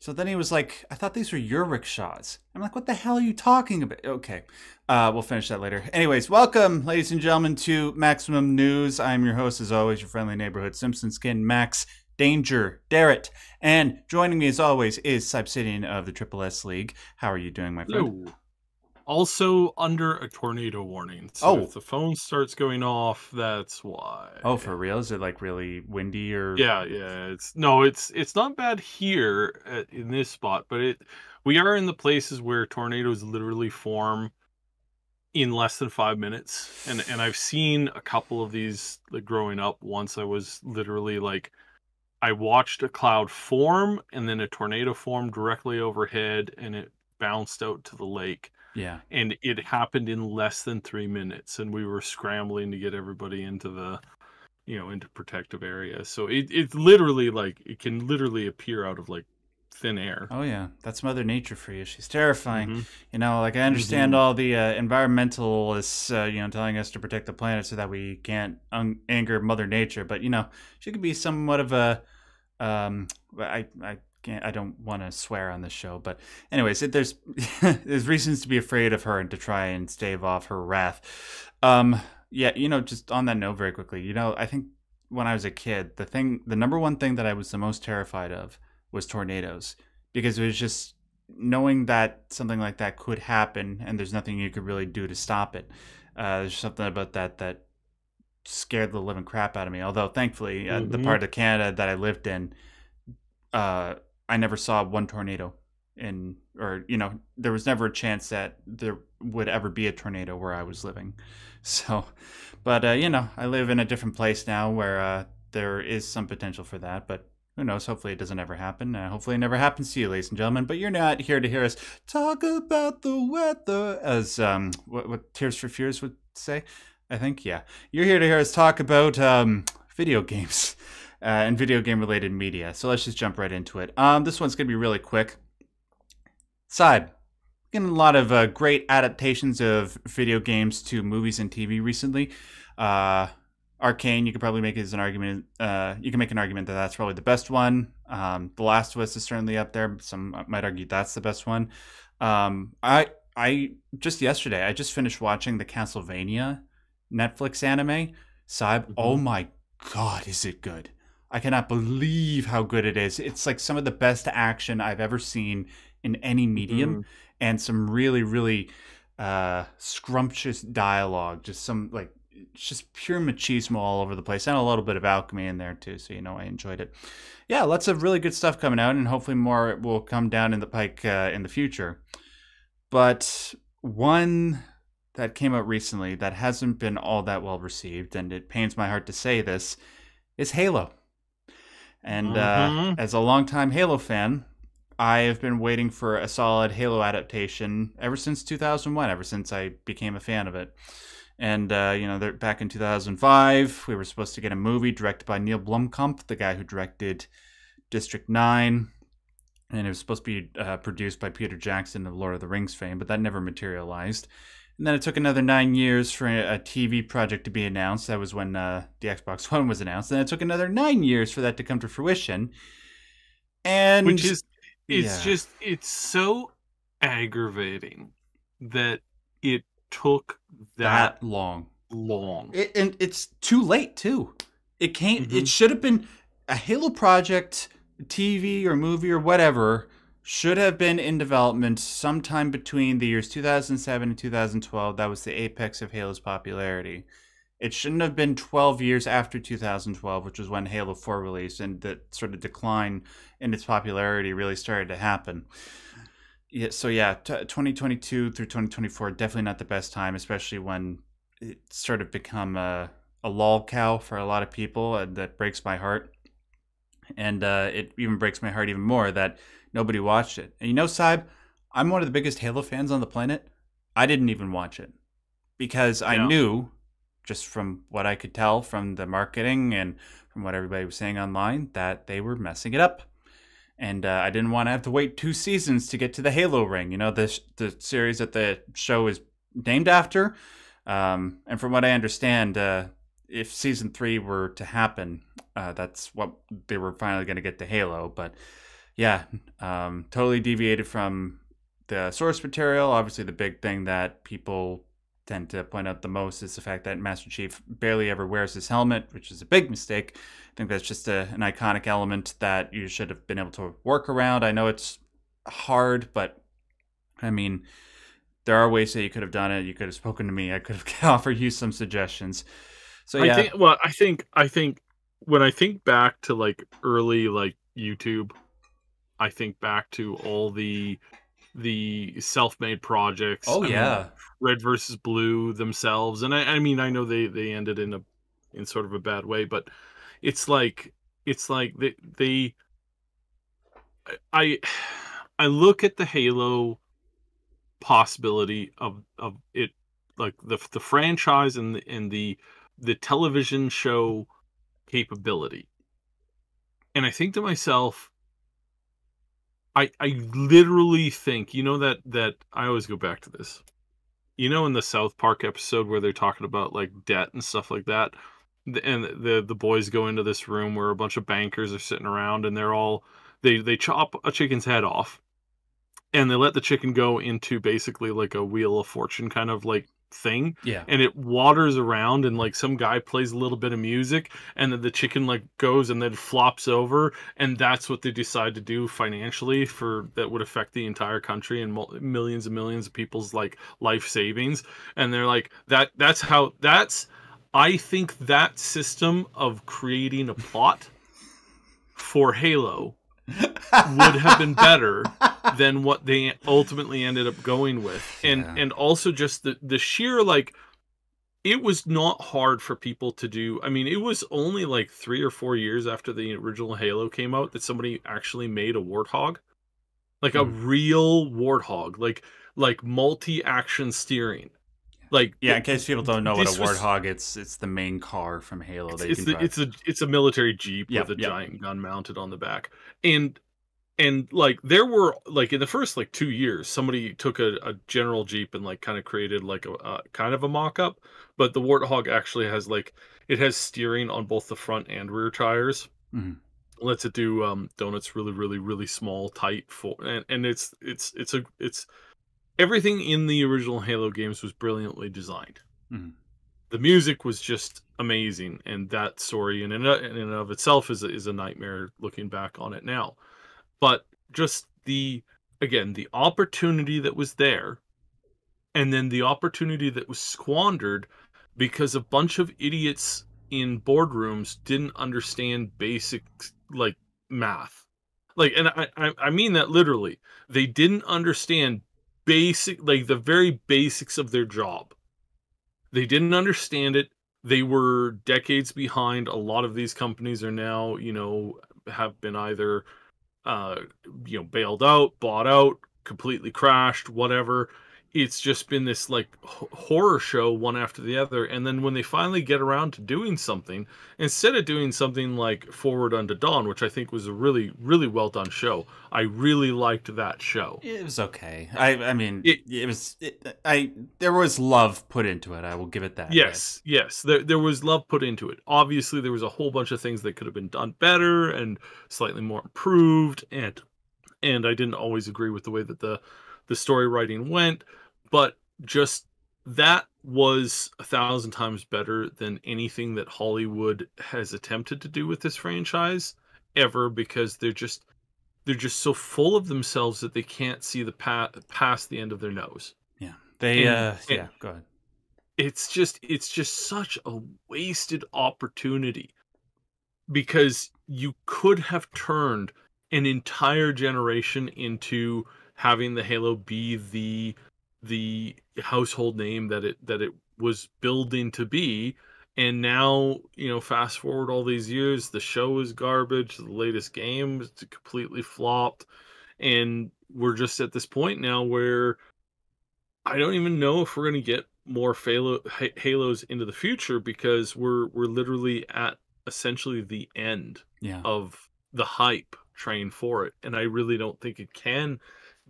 So then he was like, I thought these were your rickshaws. I'm like, what the hell are you talking about? Okay. We'll finish that later. Anyways, welcome, ladies and gentlemen, to Maximum News. I'm your host, as always, your friendly neighborhood Simpson skin, Max Derrat. And joining me, as always, is Sybsidian of the Triple S League. How are you doing, my friend? Hello. Also under a tornado warning. So if Oh, the phone starts going off, that's why. oh, for real? Is it like really windy or? Yeah. It's not bad here in this spot, but we are in the places where tornadoes literally form in less than 5 minutes. And I've seen a couple of these like growing up. Once I was literally like I watched a cloud form and then a tornado formed directly overhead and it bounced out to the lake. Yeah. And it happened in less than 3 minutes, and we were scrambling to get everybody into into protective areas. So it's literally like it can literally appear out of like thin air. Oh yeah, that's Mother Nature for you. She's terrifying. Mm-hmm. Like I understand Mm-hmm. all the environmentalists, telling us to protect the planet so that we can't anger Mother Nature. But she could be somewhat of a, I can't, I don't want to swear on this show. But anyways, there's there's reasons to be afraid of her and to try and stave off her wrath. Yeah, just on that note, very quickly, I think when I was a kid, the number one thing that I was the most terrified of was tornadoes, because it was just knowing that something like that could happen and there's nothing you could really do to stop it. There's something about that scared the living crap out of me. Although thankfully, the Mm-hmm. part of Canada that I lived in, I never saw one tornado there was never a chance that there would ever be a tornado where I was living. So, but I live in a different place now where there is some potential for that, but who knows? Hopefully it doesn't ever happen. Hopefully it never happens to you, ladies and gentlemen. But you're not here to hear us talk about the weather, as what Tears for Fears would say. I think, yeah. You're here to hear us talk about video games and video game related media. So let's just jump right into it. This one's gonna be really quick. Side. Getting a lot of great adaptations of video games to movies and TV recently. Arcane, you could probably make it as an argument. You can make an argument that that's probably the best one. The Last of Us is certainly up there. Some might argue that's the best one. I just yesterday I just finished watching the Castlevania Netflix anime. Saib, oh Mm-hmm. my god, is it good? I cannot believe how good it is. It's like some of the best action I've ever seen in any medium, Mm-hmm. and some really, really scrumptious dialogue. Just pure machismo all over the place, and a little bit of alchemy in there too. So I enjoyed it. Yeah, lots of really good stuff coming out, and hopefully more will come down in the pike in the future. But one that came out recently that hasn't been all that well received, and it pains my heart to say this, is Halo. And Mm-hmm. as a longtime Halo fan, I have been waiting for a solid Halo adaptation ever since 2001, ever since I became a fan of it. And, back in 2005, we were supposed to get a movie directed by Neil Blomkamp, the guy who directed District 9. And it was supposed to be produced by Peter Jackson of Lord of the Rings fame, but that never materialized. And then it took another 9 years for a TV project to be announced. That was when the Xbox One was announced. And it took another 9 years for that to come to fruition. And Which is yeah, it's so aggravating that it took that that long. long. And it's too late too. It can't. Mm-hmm. It should have been a Halo project, TV or movie or whatever. Should have been in development sometime between the years 2007 and 2012. That was the apex of Halo's popularity. It shouldn't have been 12 years after 2012, which was when Halo 4 released, and the sort of decline in its popularity really started to happen. Yeah, so yeah, 2022 through 2024, definitely not the best time, especially when it sort of become a lol cow for a lot of people, and that breaks my heart. And it even breaks my heart even more that nobody watched it. And Saib, I'm one of the biggest Halo fans on the planet. I didn't even watch it because I Yeah. knew, just from what I could tell from the marketing and from what everybody was saying online, that they were messing it up. And I didn't want to have to wait 2 seasons to get to the Halo ring. The series that the show is named after. And from what I understand, if season 3 were to happen, that's what they were finally going to get to Halo. But Yeah, totally deviated from the source material. Obviously, the big thing that people tend to point out the most is the fact that Master Chief barely ever wears his helmet, which is a big mistake. I think that's just an iconic element that you should have been able to work around. I know it's hard, but I mean, there are ways that you could have done it. You could have spoken to me. I could have offered you some suggestions. So I yeah. think well, I think when I think back to, like, early, like, YouTube, I think back to all the self-made projects. Oh I mean, yeah. Red versus Blue themselves, and I mean, I know they ended in sort of a bad way, but it's like they I I look at the Halo possibility of it, like, the franchise and the television show capability, and I think to myself, I literally think, that I always go back to this. In the South Park episode where they're talking about, like, debt and stuff like that, and the boys go into this room where a bunch of bankers are sitting around, and they chop a chicken's head off, and they let the chicken go into basically like a Wheel of Fortune kind of like thing, Yeah. and it waters around, and like some guy plays a little bit of music, and then the chicken like goes and then flops over, and that's what they decide to do financially for that would affect the entire country and millions and millions of people's like life savings. And they're like, that's I think that system of creating a plot for Halo would have been better than what they ultimately ended up going with. And Yeah. and also just the sheer, like, it was not hard for people to do. I mean, it was only like 3 or 4 years after the original Halo came out that somebody actually made a warthog, like a Mhm. real warthog, like multi-action steering. Like Yeah, in case people don't know what a this was warthog, it's the main car from Halo that you it's can the drive. it's a military jeep with Yep, a yep. giant gun mounted on the back. And like there were like in the first like 2 years, somebody took a general Jeep and like kind of created like a kind of a mock-up, but the Warthog actually has like it has steering on both the front and rear tires. Mhm. Lets it do donuts really, really, really small, tight for and it's everything in the original Halo games was brilliantly designed. Mhm. The music was just amazing, and that story in and of itself is a nightmare looking back on it now. But just the opportunity that was there, and then the opportunity that was squandered because a bunch of idiots in boardrooms didn't understand basic, like, math. Like, and I mean that literally. They didn't understand basic, like, the very basics of their job. They didn't understand it. They were decades behind. A lot of these companies are now, have been either uh, bailed out, bought out, completely crashed, whatever. It's just been this like horror show one after the other. And then when they finally get around to doing something, instead of doing something like Forward Unto Dawn, which I think was a really, really well done show, I really liked that show. It was okay. I mean, It I there was love put into it. I will give it that. But Yes, yes, there was love put into it. Obviously, there was a whole bunch of things that could have been done better and slightly more improved, and I didn't always agree with the way that the story writing went, but just that was 1,000 times better than anything that Hollywood has attempted to do with this franchise ever, because they're just so full of themselves that they can't see the past the end of their nose. yeah, they And yeah. Go ahead. it's just such a wasted opportunity, because you could have turned an entire generation into having the Halo be the household name that it was building to be. And now, fast forward all these years, the show is garbage, the latest game is completely flopped, and we're just at this point now where I don't even know if we're going to get more Halos into the future, because we're literally at essentially the end Yeah. of the hype train for it, and I really don't think it can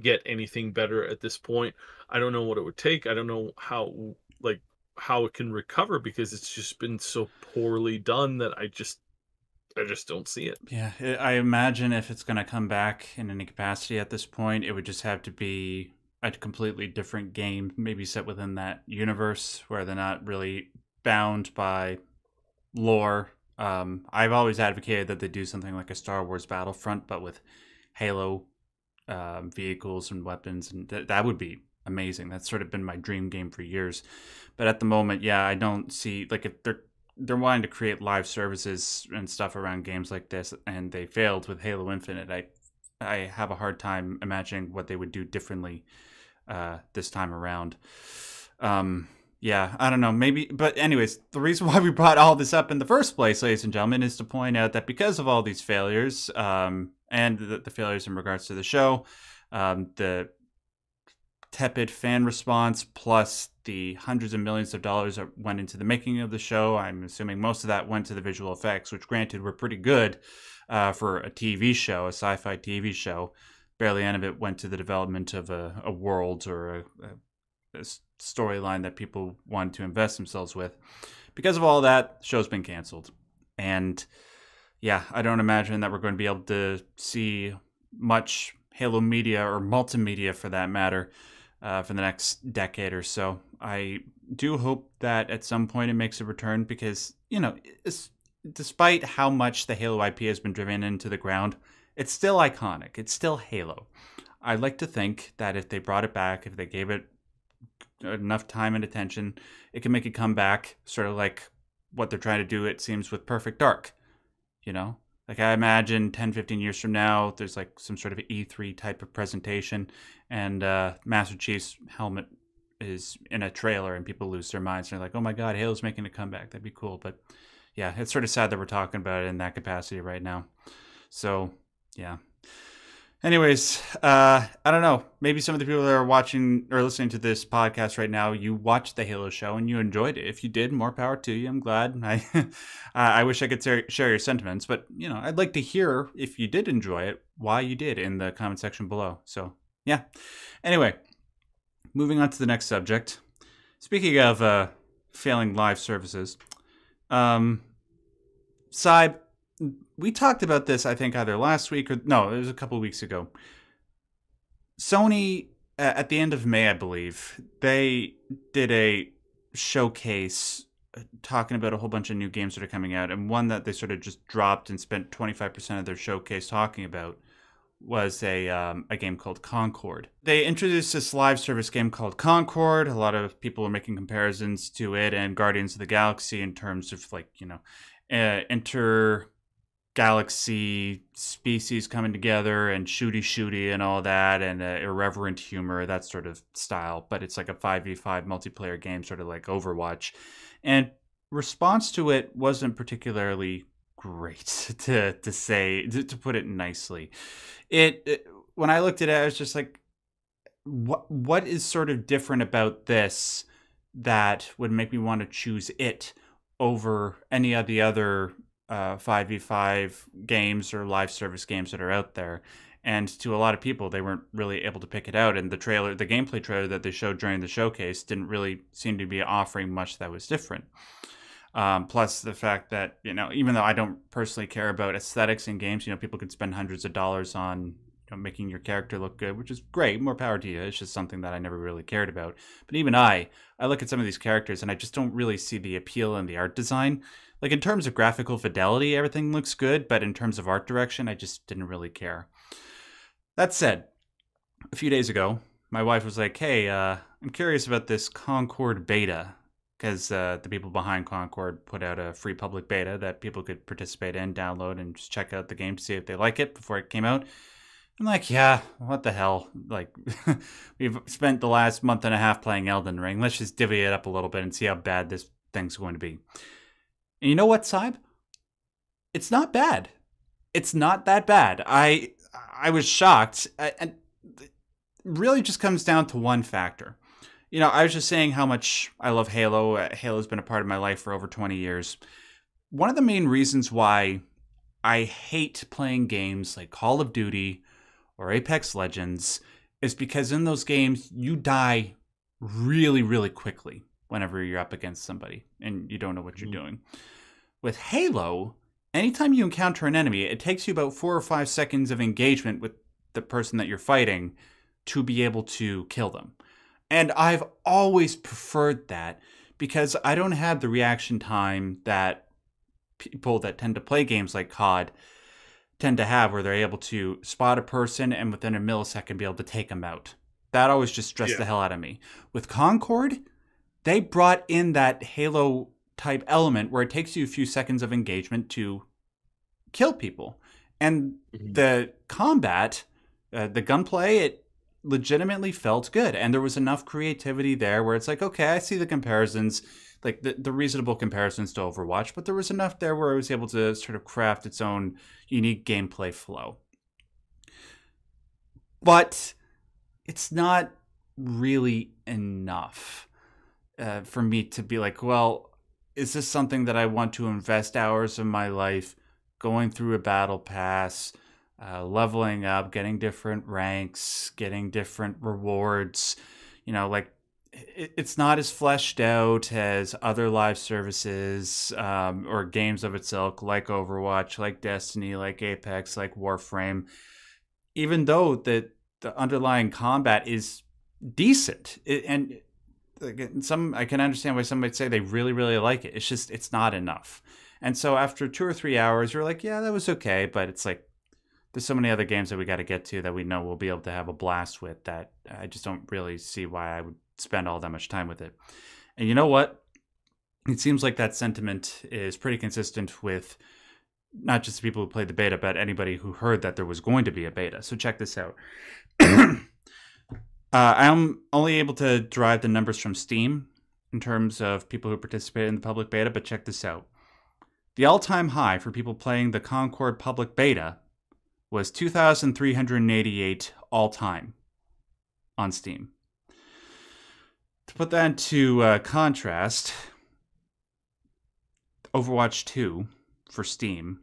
get anything better at this point. I don't know what it would take. I don't know how it can recover, because it's just been so poorly done that I just don't see it. Yeah, I imagine if it's going to come back in any capacity at this point, it would just have to be a completely different game, maybe set within that universe where they're not really bound by lore. I've always advocated that they do something like a Star Wars Battlefront, but with Halo vehicles and weapons, and that would be amazing. That's sort of been my dream game for years. But at the moment, yeah, I don't see, like, if they're wanting to create live services and stuff around games like this, and they failed with Halo Infinite. I have a hard time imagining what they would do differently this time around. Yeah, I don't know, maybe, but anyways, the reason why we brought all this up in the first place, ladies and gentlemen, is to point out that because of all these failures, and the failures in regards to the show, the tepid fan response, plus the hundreds of millions of dollars that went into the making of the show. I'm assuming most of that went to the visual effects, which granted were pretty good for a TV show, a sci-fi TV show. Barely any of it went to the development of a world or a storyline that people wanted to invest themselves with. Because of all that, the show's been canceled. And yeah, I don't imagine that we're going to be able to see much Halo media or multimedia for that matter for the next decade or so. I do hope that at some point it makes a return because, you know, despite how much the Halo IP has been driven into the ground, it's still iconic. It's still Halo. I'd like to think that if they brought it back, if they gave it enough time and attention, it can make a comeback, sort of like what they're trying to do, it seems, with Perfect Dark. You know? Like, I imagine 10, 15 years from now, there's like some sort of E3 type of presentation, and Master Chief's helmet is in a trailer, and people lose their minds. And they're like, oh my god, Halo's making a comeback. That'd be cool. But yeah, it's sort of sad that we're talking about it in that capacity right now. So, yeah. Anyways, I don't know. Maybe some of the people that are watching or listening to this podcast right now, you watched the Halo show and you enjoyed it. If you did, more power to you. I'm glad. I wish I could share your sentiments, but you know, I'd like to hear if you did enjoy it, why you did in the comment section below. So yeah. Anyway, moving on to the next subject. Speaking of failing live services, Syb, we talked about this, I think, either last week or no, it was a couple of weeks ago. Sony, at the end of May, I believe, they did a showcase talking about a whole bunch of new games that are coming out, and one that they sort of just dropped and spent 25% of their showcase talking about was a game called Concord. They introduced this live service game called Concord. A lot of people are making comparisons to it and Guardians of the Galaxy in terms of, like, you know, galaxy species coming together and shooty and all that, and irreverent humor, that sort of style. But it's like a 5v5 multiplayer game, sort of like Overwatch. And response to it wasn't particularly great, to put it nicely. It when I looked at it, I was just like, what is sort of different about this that would make me want to choose it over any of the other 5v5 games or live service games that are out there? And to a lot of people, they weren't really able to pick it out. And the gameplay trailer that they showed during the showcase didn't really seem to be offering much that was different. Plus the fact that, you know, even though I don't personally care about aesthetics in games, you know, people could spend hundreds of dollars on, you know, making your character look good, which is great, more power to you. It's just something that I never really cared about. But even I look at some of these characters and I just don't really see the appeal in the art design. Like, in terms of graphical fidelity, everything looks good, but in terms of art direction, I just didn't really care. That said, a few days ago, my wife was like, hey, I'm curious about this Concord beta, because the people behind Concord put out a free public beta that people could participate in, download, and just check out the game to see if they like it before it came out. I'm like, yeah, what the hell? Like, we've spent the last month and a half playing Elden Ring. Let's just divvy it up a little bit and see how bad this thing's going to be. And you know what, Syb? It's not bad. It's not that bad. I was shocked. And it really just comes down to one factor. You know, I was just saying how much I love Halo. Halo's been a part of my life for over 20 years. One of the main reasons why I hate playing games like Call of Duty or Apex Legends is because in those games, you die really, really quickly whenever you're up against somebody and you don't know what you're doing. With Halo, anytime you encounter an enemy, it takes you about 4 or 5 seconds of engagement with the person that you're fighting to be able to kill them. And I've always preferred that because I don't have the reaction time that people that tend to play games like COD tend to have, where they're able to spot a person and within a millisecond be able to take them out. That always just stressed Yeah. the hell out of me. With Concord, they brought in that Halo type element where it takes you a few seconds of engagement to kill people. And Mhm. the combat, the gunplay, it legitimately felt good. And there was enough creativity there where it's like, okay, I see the comparisons, like the reasonable comparisons to Overwatch, but there was enough there where I was able to sort of craft its own unique gameplay flow. But it's not really enough for me to be like, well, is this something that I want to invest hours of my life going through a battle pass, leveling up, getting different ranks, getting different rewards? Like it's not as fleshed out as other live services or games of its ilk, like Overwatch, like Destiny, like Apex, like Warframe. Even though the underlying combat is decent, and like, some I can understand why some might say they really really like it. It's just it's not enough. And so after 2 or 3 hours, you're like, yeah, that was okay, but it's like there's so many other games that we got to get to that we know we'll be able to have a blast with that I just don't really see why I would spend all that much time with it. And you know what? It seems like that sentiment is pretty consistent with not just the people who played the beta, but anybody who heard that there was going to be a beta. So check this out. I'm only able to derive the numbers from Steam in terms of people who participated in the public beta, but check this out. The all time high for people playing the Concord public beta was 2,388 all time on Steam. To put that into contrast, Overwatch 2 for Steam,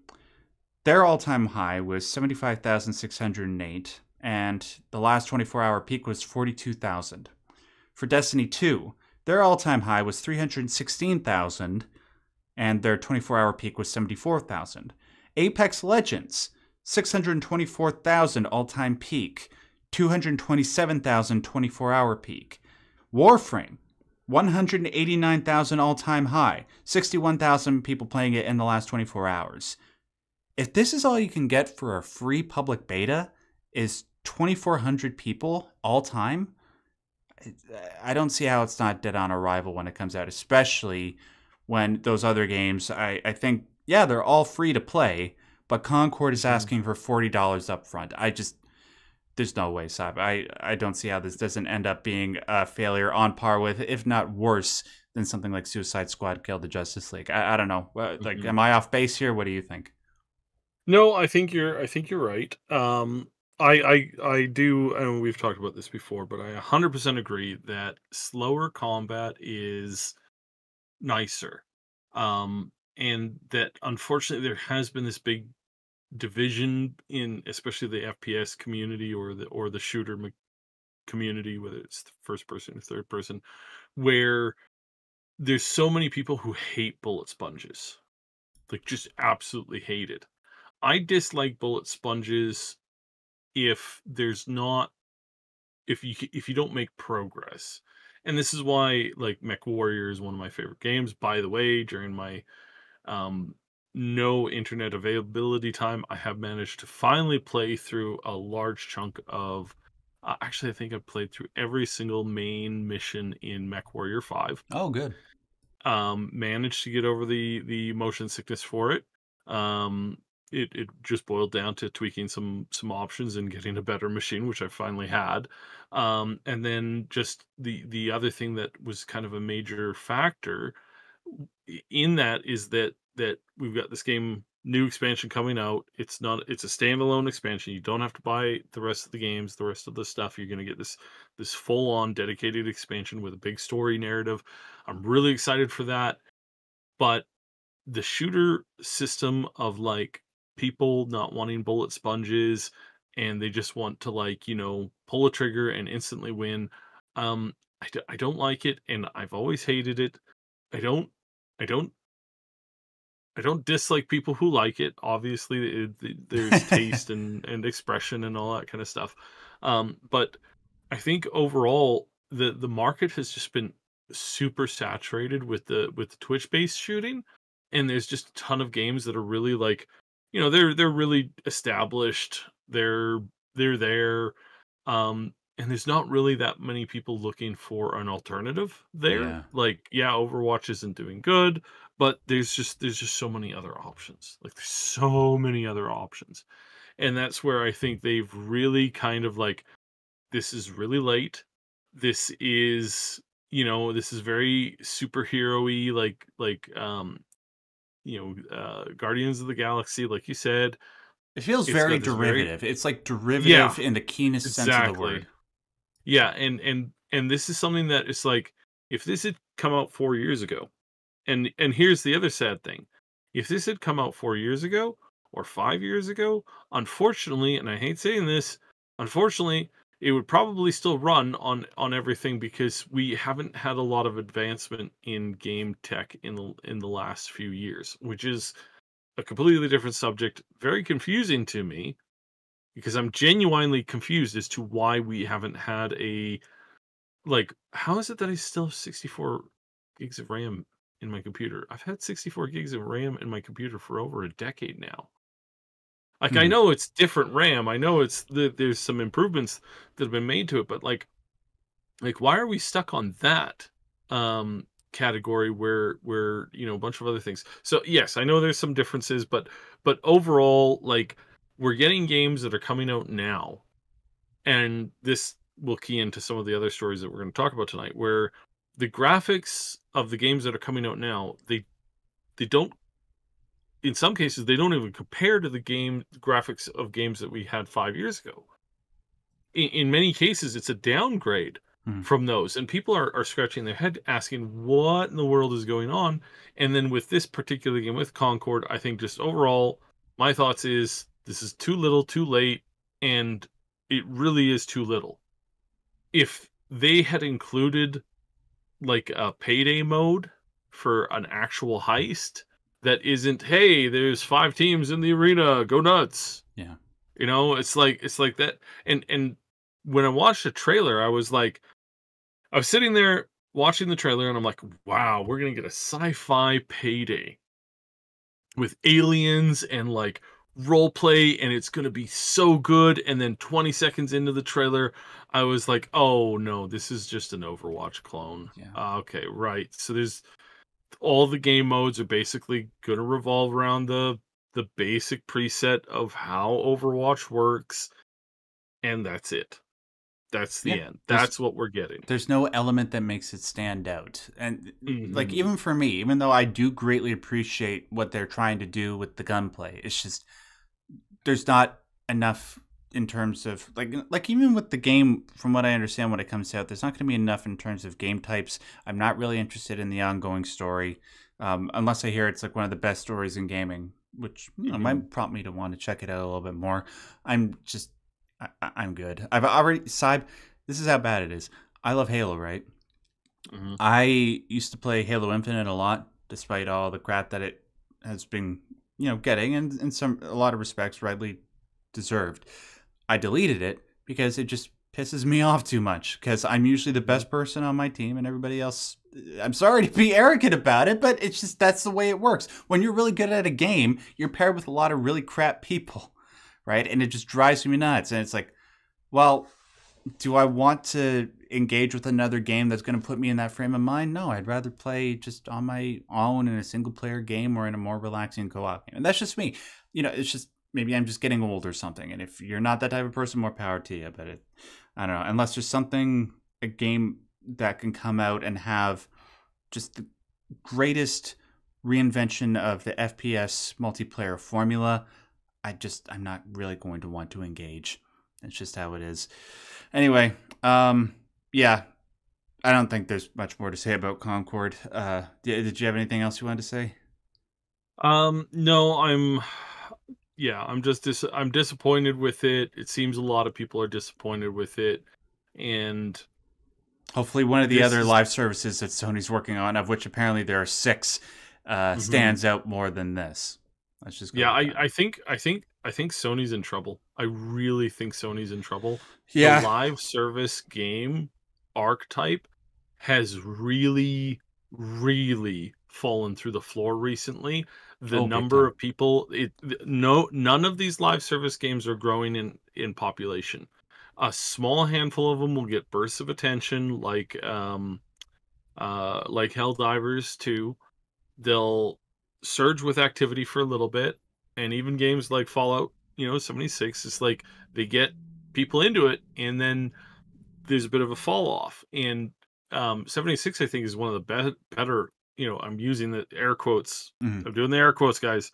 their all time high was 75,608, and the last 24-hour peak was 42,000. For Destiny 2, their all time high was 316,000, and their 24-hour peak was 74,000. Apex Legends, 624,000 all time peak, 227,000 24-hour peak. Warframe, 189,000 all time high, 61,000 people playing it in the last 24 hours. If this is all you can get for a free public beta, is 2,400 people all time, I don't see how it's not dead on arrival when it comes out, especially when those other games, I think, yeah, they're all free to play, but Concord is Mhm. asking for $40 up front. There's no way, Saab. I don't see how this doesn't end up being a failure on par with, if not worse, than something like Suicide Squad killed the Justice League. I don't know. Like, Mhm. am I off base here? What do you think? No, I think you're right. I do, and we've talked about this before, but I 100% agree that slower combat is nicer. And that unfortunately there has been this big division in especially the FPS community or the shooter community, whether it's the first person or third person, where there's so many people who hate bullet sponges, like just absolutely hate it. I dislike bullet sponges if there's not if you don't make progress. And this is why like Mech Warrior is one of my favorite games. By the way, during my um no internet availability time, I have managed to finally play through a large chunk of actually I think I've played through every single main mission in Mech Warrior 5. Oh, good. Managed to get over the motion sickness for it. Um, it just boiled down to tweaking some options and getting a better machine, which I finally had. And then just the other thing that was kind of a major factor in that is that we've got this game new expansion coming out. It's a standalone expansion. You don't have to buy the rest of the games, the rest of the stuff. You're going to get this full on dedicated expansion with a big story narrative. I'm really excited for that. But the shooter system of like people not wanting bullet sponges and they just want to like, pull a trigger and instantly win. I don't like it and I've always hated it. I don't I don't I don't dislike people who like it. Obviously, there's taste and expression and all that kind of stuff. But I think overall the market has just been super saturated with the Twitch based shooting, and there's just a ton of games that are really like, they're really established. They're there, and there's not really that many people looking for an alternative there. Yeah. Like, yeah, Overwatch isn't doing good, but there's just so many other options. Like, there's so many other options, and that's where I think they've really kind of like, this is really late. This is, this is very superhero-y, Guardians of the Galaxy, like you said. It feels It's very got this very, derivative. It's like yeah, derivative in the keenest sense of the exactly. word. Yeah, and this is something that is like, if this had come out 4 years ago, and here's the other sad thing. If this had come out 4 years ago or 5 years ago, unfortunately, and I hate saying this, unfortunately, it would probably still run on everything, because we haven't had a lot of advancement in game tech in the last few years, which is a completely different subject, very confusing to me, because I'm genuinely confused as to why we haven't had a, like, how is it that I still have 64 gigs of RAM in my computer? I've had 64 gigs of RAM in my computer for over a decade now. Like, I Hmm. know it's different RAM. I know there's some improvements that have been made to it, but like why are we stuck on that category where a bunch of other things. So yes, I know there's some differences, but overall, like, we're getting games that are coming out now, and this will key into some of the other stories that we're going to talk about tonight, where the graphics of the games that are coming out now, they don't, in some cases they don't even compare to the game graphics of games that we had 5 years ago. In many cases it's a downgrade Hmm. from those, and people are scratching their head asking what in the world is going on. And then with this particular game, with Concord, I think just overall, my thoughts is this is too little too late, and it really is too little. If they had included like a payday mode for an actual heist that isn't, hey, there's 5 teams in the arena, go nuts. Yeah. It's like that. And when I watched the trailer, I was sitting there watching the trailer, and I'm like, wow, we're gonna get a sci-fi payday with aliens and like role play, and it's going to be so good. And then 20 seconds into the trailer, I was like, oh no, this is just an Overwatch clone. Yeah. Okay, right. So there's all the game modes are basically going to revolve around the basic preset of how Overwatch works, and that's it. That's Yeah. the end. There's That's what we're getting. there's no element that makes it stand out. And like, Mhm. even for me, even though I do greatly appreciate what they're trying to do with the gunplay, it's just there's not enough in terms of like even with the game, from what I understand when it comes out, there's not going to be enough in terms of game types. I'm not really interested in the ongoing story, unless I hear it's like one of the best stories in gaming, which Mhm. might prompt me to want to check it out a little bit more. I'm just I'm good. I've already Syb, this is how bad it is. I love Halo, right? Mhm. I used to play Halo Infinite a lot, despite all the crap that it has been, getting, and in some a lot of respects, rightly deserved. I deleted it because it just pisses me off too much. Because I'm usually the Mhm. best person on my team, and everybody else. I'm sorry to be arrogant about it, but it's just that's the way it works. When you're really good at a game, you're paired with a lot of really crap people, right? And it just drives me nuts. And it's like, well, do I want to engage with another game that's going to put me in that frame of mind? No, I'd rather play just on my own in a single player game or in a more relaxing co-op game. And that's just me. It's just maybe I'm just getting old or something. And if you're not that type of person, more power to you. But I don't know. Unless there's something, a game that can come out and have just the greatest reinvention of the FPS multiplayer formula, I'm not really going to want to engage. It's just how it is. Anyway, yeah, I don't think there's much more to say about Concord. Did you have anything else you wanted to say? No, yeah, I'm disappointed with it. It seems a lot of people are disappointed with it. And Hopefully, one of the this other is, live services that Sony's working on, of which apparently there are 6, Mhm. stands out more than this. Let's just go Yeah, with I that. I think I think I think Sony's in trouble. I really think Sony's in trouble. The Yeah. live service game archetype has really, really fallen through the floor recently. The Oh, big number time. of people no, none of these live service games are growing in population. A small handful of them will get bursts of attention like Helldivers 2. They'll surge with activity for a little bit, and even games like Fallout, 76, it's like they get people into it, and then there's a bit of a fall off. And 76, I think, is one of the better, I'm using the air quotes. Mhm. I'm doing the air quotes, guys.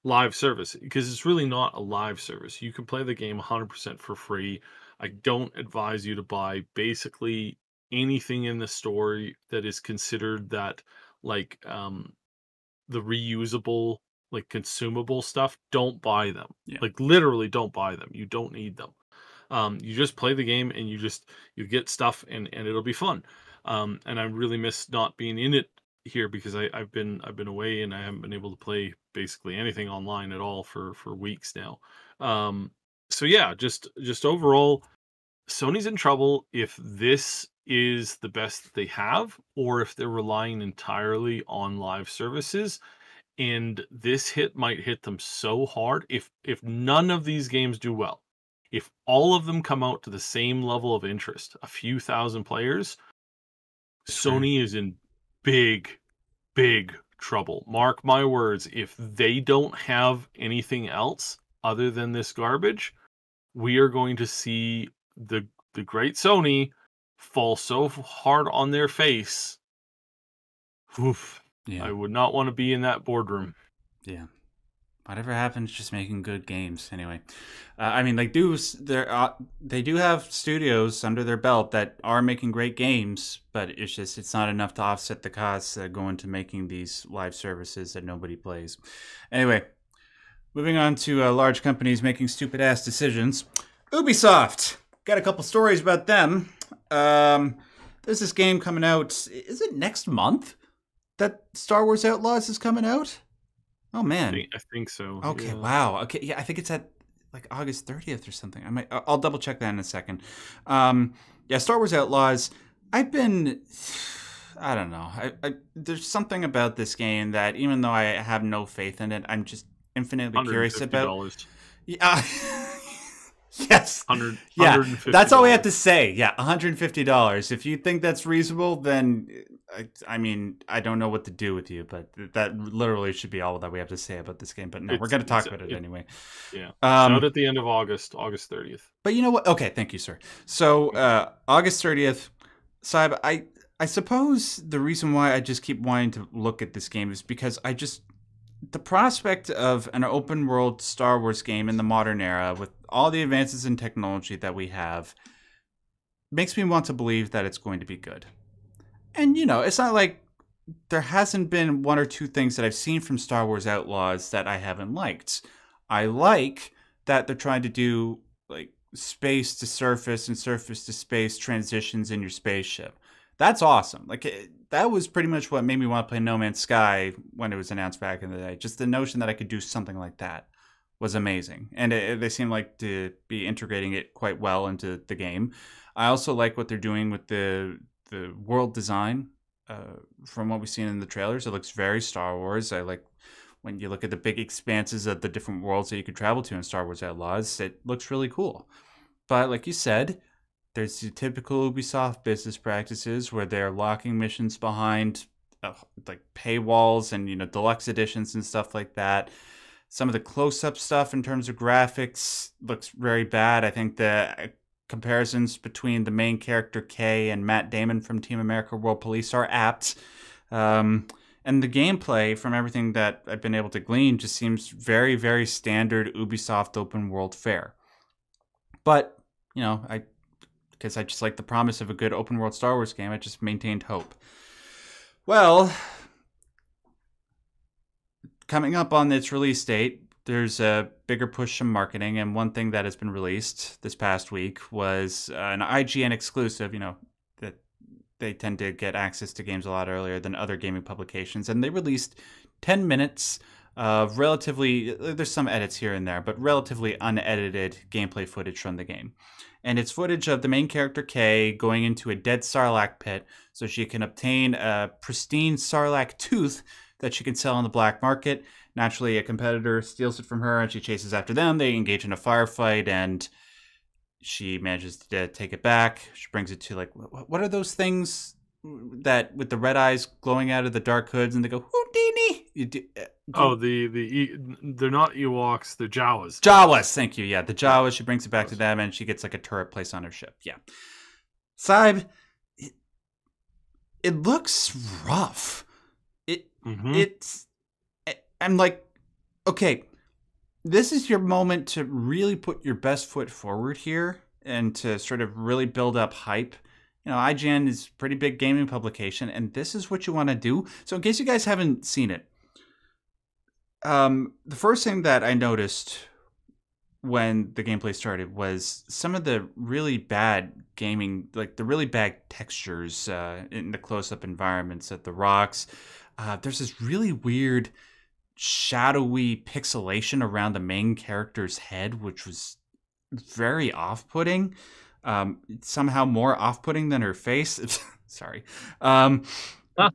Live service, because it's really not a live service. You can play the game 100% for free. I don't advise you to buy basically anything in the story that is considered that like the reusable, like, consumable stuff. Don't buy them. Yeah. Like, literally don't buy them. You don't need them. You just play the game and you get stuff, and it'll be fun. And I really miss not being in it here because I've been away and I haven't been able to play basically anything online at all for weeks now. Um, so yeah, just overall, Sony's in trouble if this is the best that they have, or if they're relying entirely on live services. And this hit might hit them so hard if none of these games do well. If all of them come out to the same level of interest, a few thousand players, Screw. Sony is in big, big trouble. Mark my words, if they don't have anything else other than this garbage, we are going to see the great Sony fall so hard on their face. Oof, Yeah. I would not want to be in that boardroom. Yeah. Whatever happens, just making good games. Anyway, I mean, like, do they do have studios under their belt that are making great games, but it's not enough to offset the costs that go into making these live services that nobody plays. Anyway, moving on to large companies making stupid ass decisions. Ubisoft, got a couple stories about them. There's this game coming out. Is it next month that Star Wars Outlaws is coming out? Oh man. I think so. Okay, Yeah. wow. Okay, yeah, I think it's at like August 30th or something. I'll double check that in a second. Yeah, Star Wars Outlaws. I've been I don't know. There's something about this game that even though I have no faith in it, I'm just infinitely curious about. $150. Yeah. Yes. 100 Yeah. That's all we have $150. to say. Yeah, $150. If you think that's reasonable, then I mean, I don't know what to do with you, but that literally should be all that we have to say about this game. But no, we're going to talk about it anyway. Yeah. It's out Um, at the end of August, August 30th. but you know what? Okay, thank you, sir. So August 30th, Saib, I suppose the reason why I just keep wanting to look at this game is because the prospect of an open world Star Wars game in the modern era with all the advances in technology that we have makes me want to believe that it's going to be good. And it's not like there hasn't been one or two things that I've seen from Star Wars Outlaws that I haven't liked. I like that they're trying to do like space to surface and surface to space transitions in your spaceship. That's awesome. That was pretty much what made me want to play No Man's Sky when it was announced back in the day. Just the notion that I could do something like that was amazing. And they seem like to be integrating it quite well into the game. I also like what they're doing with the world design. From what we've seen in the trailers, it looks very Star Wars. I like when you look at the big expanses of the different worlds that you could travel to in Star Wars Outlaws. It looks really cool. But like you said, there's the typical Ubisoft business practices where they're locking missions behind like paywalls and deluxe editions and stuff like that. Some of the close-up stuff in terms of graphics looks very bad. I think the comparisons between the main character Kay and Matt Damon from Team America World Police are apt. And the gameplay, from everything that I've been able to glean, just seems very, very standard Ubisoft open world fare. But, because I just like the promise of a good open world Star Wars game, I just maintained hope. Well, coming up on its release date, there's a bigger push from marketing, and one thing that has been released this past week was an IGN exclusive, that they tend to get access to games a lot earlier than other gaming publications, and they released 10 minutes of relatively, there's some edits here and there, but relatively unedited gameplay footage from the game. And it's footage of the main character Kay going into a dead Sarlacc pit so she can obtain a pristine Sarlacc tooth that she can sell on the black market. Naturally, a competitor steals it from her and she chases after them. They engage in a firefight and she manages to take it back. She brings it to, like, what are those things that with the red eyes glowing out of the dark hoods and they go, Houdini? They're not Ewoks, they're Jawas. Jawas, thank you. Yeah, the Jawas. She brings it back to them and she gets like a turret placed on her ship. Yeah. Syb, it looks rough. I'm like, okay, this is your moment to really put your best foot forward here and to sort of really build up hype. You know, IGN is a pretty big gaming publication, and this is what you want to do. So in case you guys haven't seen it, the first thing that I noticed when the gameplay started was some of the really bad gaming, like the really bad textures in the close-up environments at the rocks. There's this really weird shadowy pixelation around the main character's head, which was very off-putting. Somehow more off-putting than her face. Sorry. But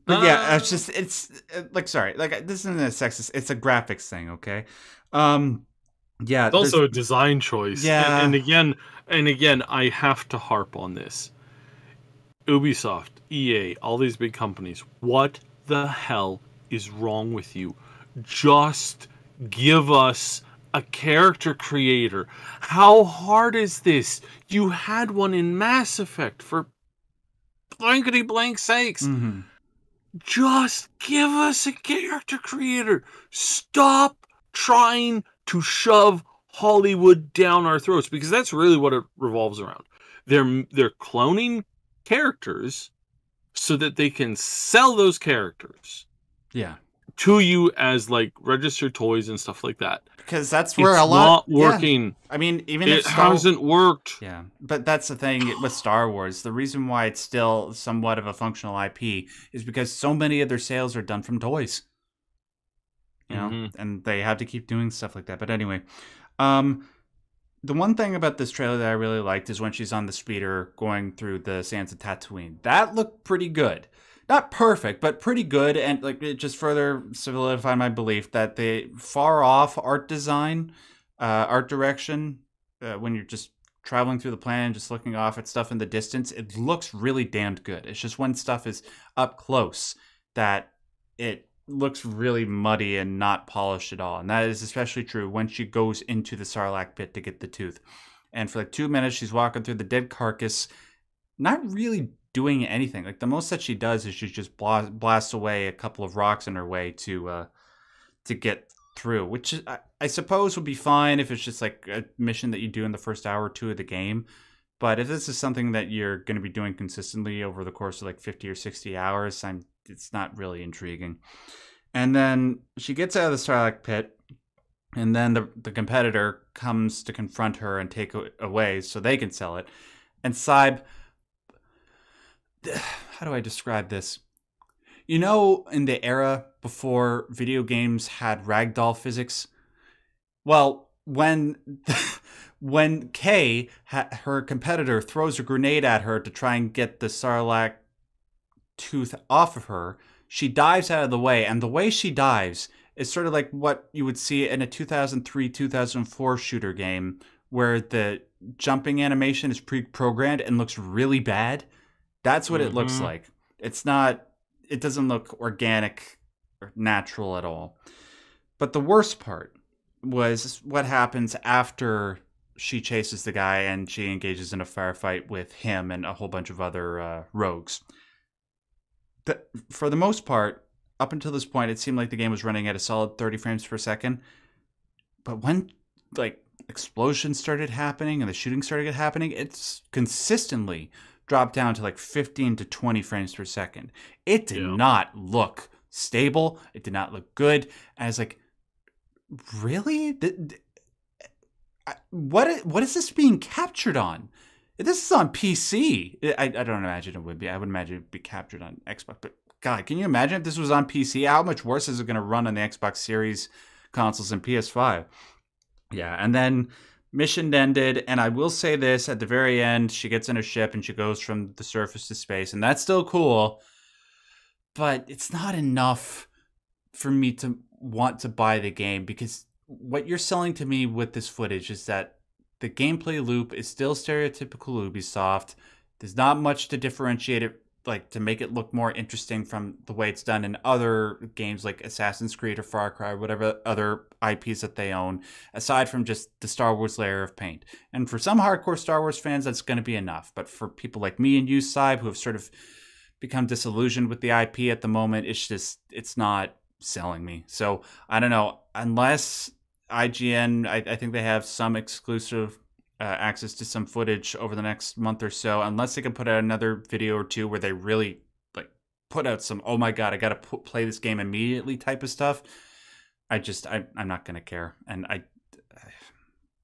yeah, it's like, sorry, like, this isn't a sexist, it's a graphics thing, okay? Yeah. It's also a design choice. Yeah. And again, I have to harp on this. Ubisoft, EA, all these big companies, what the hell is wrong with you? Just give us a character creator. How hard is this? You had one in Mass Effect, for blankety blank sakes. Mm-hmm. Just give us a character creator. Stop trying to shove Hollywood down our throats, because that's really what it revolves around. They're cloning characters so that they can sell those characters. Yeah. To you as like registered toys and stuff like that. Because that's where a lot not working. Yeah. I mean, even if it hasn't worked. Yeah, but that's the thing with Star Wars. The reason why it's still somewhat of a functional IP is because so many of their sales are done from toys. You know, and they have to keep doing stuff like that. But anyway, the one thing about this trailer that I really liked is when she's on the speeder going through the sands of Tatooine. That looked pretty good. Not perfect, but pretty good, and like it just further solidified my belief that the far off art design, art direction, when you're just traveling through the planet and just looking off at stuff in the distance, it looks really damned good. It's just when stuff is up close that it looks really muddy and not polished at all. And that is especially true when she goes into the Sarlacc pit to get the tooth. And for like 2 minutes, she's walking through the dead carcass, not really doing anything. Like the most that she does is she just blasts away a couple of rocks in her way to get through, which I suppose would be fine if it's just like a mission that you do in the first hour or two of the game. But if this is something that you're going to be doing consistently over the course of like 50 or 60 hours, it's not really intriguing. And then she gets out of the Sarlacc pit, and then the competitor comes to confront her and take it away so they can sell it. And Syb, how do I describe this? You know, in the era before video games had ragdoll physics? Well, when Kay, her competitor, throws a grenade at her to try and get the Sarlacc tooth off of her, she dives out of the way, and the way she dives is sort of like what you would see in a 2003-2004 shooter game, where the jumping animation is pre-programmed and looks really bad. That's what it looks like. It doesn't look organic or natural at all. But the worst part was what happens after she chases the guy and she engages in a firefight with him and a whole bunch of other rogues. For the most part, up until this point, it seemed like the game was running at a solid 30 frames per second. But when like explosions started happening and the shooting started happening, it's consistently dropped down to like 15 to 20 frames per second. It did not look stable. It did not look good. And I was like, really? What is this being captured on? This is on PC. I don't imagine it would be. I would imagine it would be captured on Xbox. But God, can you imagine if this was on PC? How much worse is it going to run on the Xbox Series consoles and PS5? Yeah, and then mission ended, and I will say this, at the very end, she gets in a ship and she goes from the surface to space, and that's still cool, but it's not enough for me to want to buy the game, because what you're selling to me with this footage is that the gameplay loop is still stereotypical Ubisoft. There's not much to differentiate it, like to make it look more interesting from the way it's done in other games like Assassin's Creed or Far Cry, whatever other IPs that they own, aside from just the Star Wars layer of paint. And for some hardcore Star Wars fans, that's going to be enough. But for people like me and you, Sybe, who have sort of become disillusioned with the IP at the moment, it's not selling me. So I don't know, unless IGN, I think they have some exclusive access to some footage over the next month or so, unless they can put out another video or two where they really like put out some, oh my god, I gotta play this game immediately type of stuff. I'm not gonna care. And I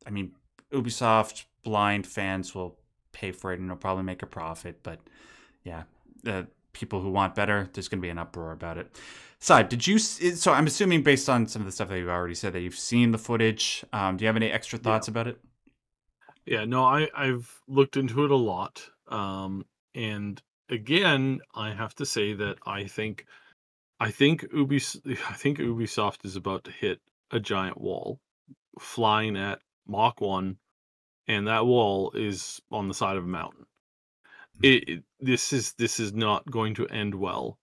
mean, Ubisoft blind fans will pay for it and they'll probably make a profit, but yeah, people who want better, there's gonna be an uproar about it. Sybe, did you? So I'm assuming, based on some of the stuff that you've already said, that you've seen the footage. Do you have any extra thoughts about it? Yeah, no, I've looked into it a lot. And again, I have to say that I think Ubisoft is about to hit a giant wall, flying at Mach 1, and that wall is on the side of a mountain. This is not going to end well.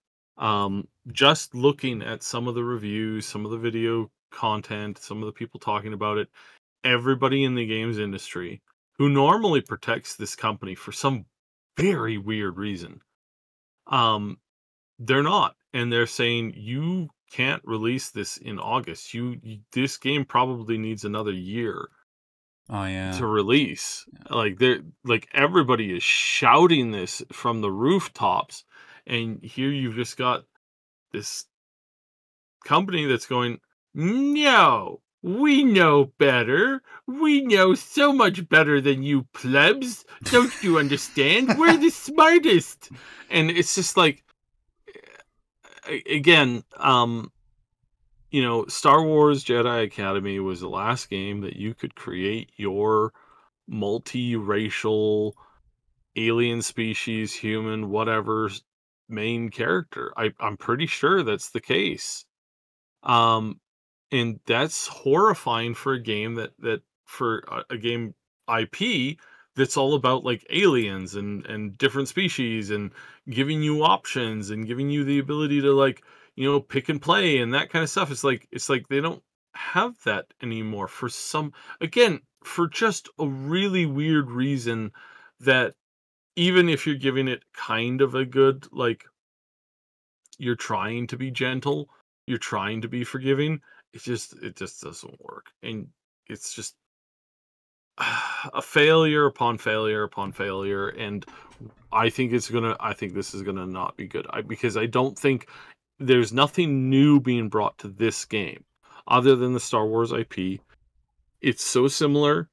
Just looking at some of the reviews, some of the video content, some of the people talking about it, everybody in the games industry who normally protects this company for some very weird reason, they're not, and they're saying you can't release this in August. This game probably needs another year Oh yeah. to release. Like everybody is shouting this from the rooftops, and here you've just got this company that's going, no, we know better. We know so much better than you plebs. Don't you understand? We're the smartest. And it's just like, again, Star Wars Jedi Academy was the last game that you could create your multiracial alien species, human, whatever main character. I'm pretty sure that's the case. And that's horrifying for a game that for a game IP that's all about like aliens and different species and giving you options and giving you the ability to like, pick and play and that kind of stuff. It's like they don't have that anymore for just a really weird reason, that even if you're giving it kind of a good, like, you're trying to be gentle, you're trying to be forgiving, it just doesn't work. And it's just a failure upon failure upon failure. And I think this is gonna not be good. Because I don't think there's nothing new being brought to this game other than the Star Wars IP. It's so similar,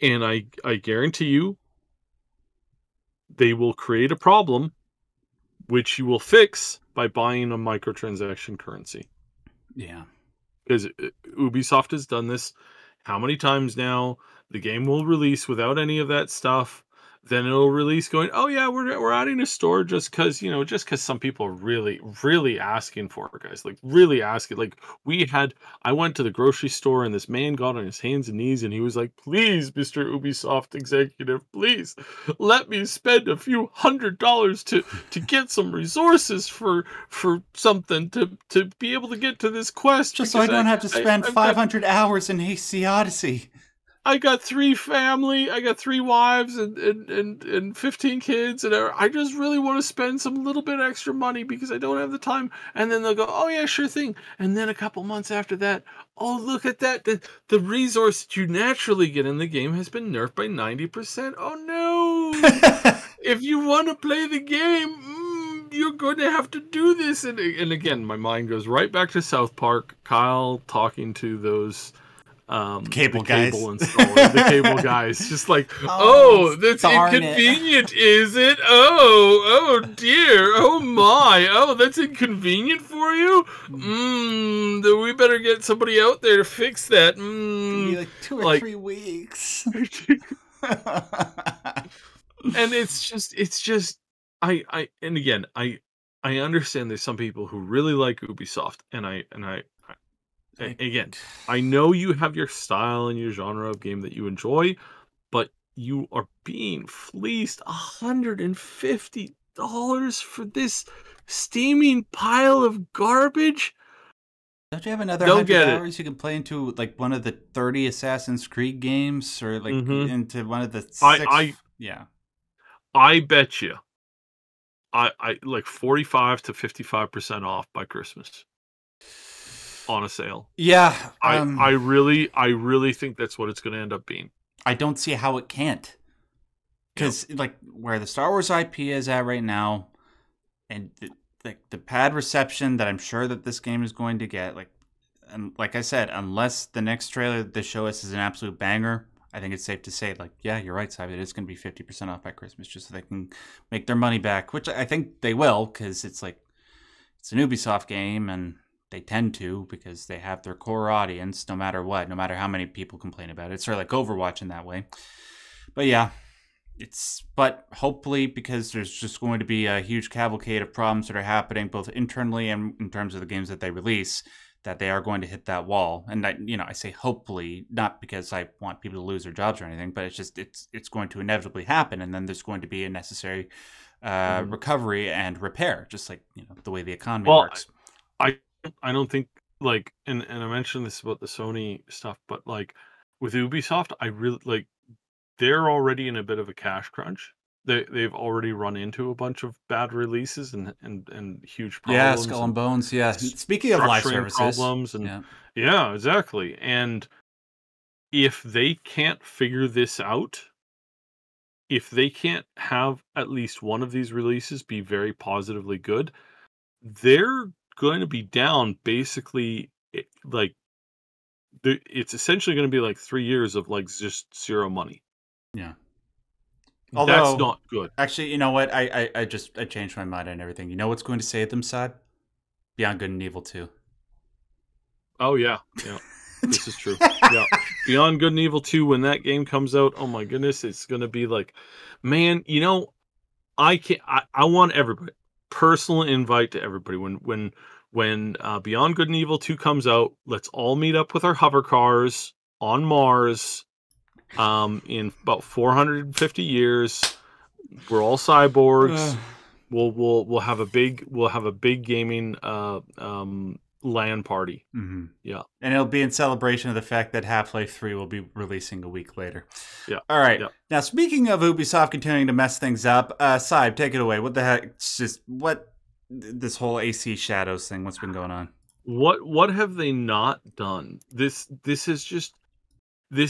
and I guarantee you they will create a problem which you will fix by buying a microtransaction currency. Yeah. Because Ubisoft has done this how many times now? The game will release without any of that stuff. Then it'll release going, oh yeah, we're adding a store just because some people are really, really asking for it, guys. Like really asking. Like I went to the grocery store and this man got on his hands and knees and he was like, please, Mr. Ubisoft executive, please let me spend a few $100 to get some resources for something to be able to get to this quest. Just so I don't have to spend 500 hours in AC Odyssey. I got 3 wives and 15 kids, and I just really want to spend some little bit extra money because I don't have the time. And then they'll go, oh yeah, sure thing. And then a couple months after that, oh look at that, the resource that you naturally get in the game has been nerfed by 90%. Oh no! If you want to play the game, you're going to have to do this. And again, my mind goes right back to South Park. Kyle talking to those Cable the guys. cable installer, the cable guys, just like, Oh, oh, that's darn it. inconvenient, is it? Oh dear, oh my, oh, that's inconvenient for you. Then we better get somebody out there to fix that. Could be like 2 or like- 3 weeks. And it's just and again, I understand there's some people who really like Ubisoft, and again, I know you have your style and your genre of game that you enjoy, but you are being fleeced $150 for this steaming pile of garbage. Don't you have another Don't 100 get it. hours you can play into like one of the 30 Assassin's Creed games, or like into one of the 6? Yeah. I bet you I like 45 to 55% off by Christmas on a sale. Yeah. I really think that's what it's going to end up being. I don't see how it can't. Because like where the Star Wars IP is at right now, and the pad reception that I'm sure that this game is going to get, and like I said, unless the next trailer that they show us is an absolute banger, I think it's safe to say, like, yeah, you're right, Simon. It is going to be 50% off by Christmas, just so they can make their money back, which I think they will, because it's like it's an Ubisoft game, and they tend to, because they have their core audience, no matter what, no matter how many people complain about it. It's sort of like Overwatch in that way. But yeah, but hopefully, because there's just going to be a huge cavalcade of problems that are happening both internally and in terms of the games that they release, that they are going to hit that wall. And I say hopefully, not because I want people to lose their jobs or anything, but it's just it's going to inevitably happen, and then there's going to be a necessary recovery and repair, just like the way the economy works. I don't think, like, and I mentioned this about the Sony stuff, but like with Ubisoft, I really like, they're already in a bit of a cash crunch. They've already run into a bunch of bad releases and huge problems. Yeah, Skull and Bones. Yeah. Speaking of live services, problems, and yeah, exactly. And if they can't figure this out, if they can't have at least one of these releases be very positively good, they're going to be down basically, like, it's essentially going to be like 3 years of like just zero money. Yeah. Although, that's not good. Actually, you know what? I changed my mind on everything. You know what's going to save them, Side? Beyond Good and Evil 2. Oh yeah. This is true. Yeah. Beyond Good and Evil 2, when that game comes out, oh my goodness, it's gonna be like, man, I want everybody, personal invite to everybody, when Beyond Good and Evil 2 comes out, let's all meet up with our hover cars on Mars. In about 450 years, we're all cyborgs. We'll have a big gaming LAN party. Mm-hmm. Yeah, and it'll be in celebration of the fact that Half-Life 3 will be releasing a week later. Yeah. All right. Yeah. Now, speaking of Ubisoft continuing to mess things up, Saib, take it away. What the heck? It's just this whole AC Shadows thing. What's been going on? What have they not done? This